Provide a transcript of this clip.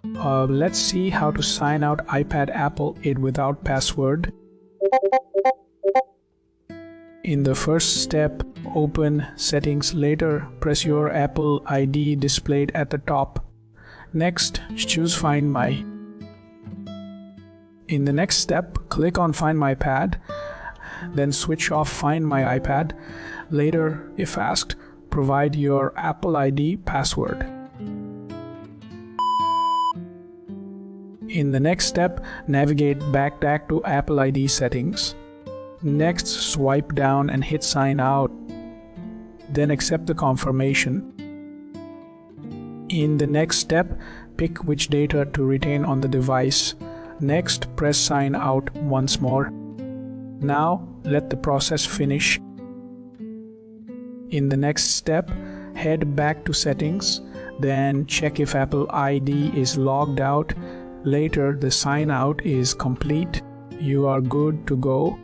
Let's see how to sign out iPad Apple ID without password. In the first step, open Settings. Later, press your Apple ID displayed at the top. Next, choose Find My. In the next step, click on Find My Pad, then switch off Find My iPad. Later, if asked, provide your Apple ID password. In the next step, navigate back to Apple ID settings. Next, swipe down and hit Sign Out. Then accept the confirmation. In the next step, pick which data to retain on the device. Next, press Sign Out once more. Now, let the process finish. In the next step, head back to Settings, then check if Apple ID is logged out. Later, the sign out is complete. You are good to go.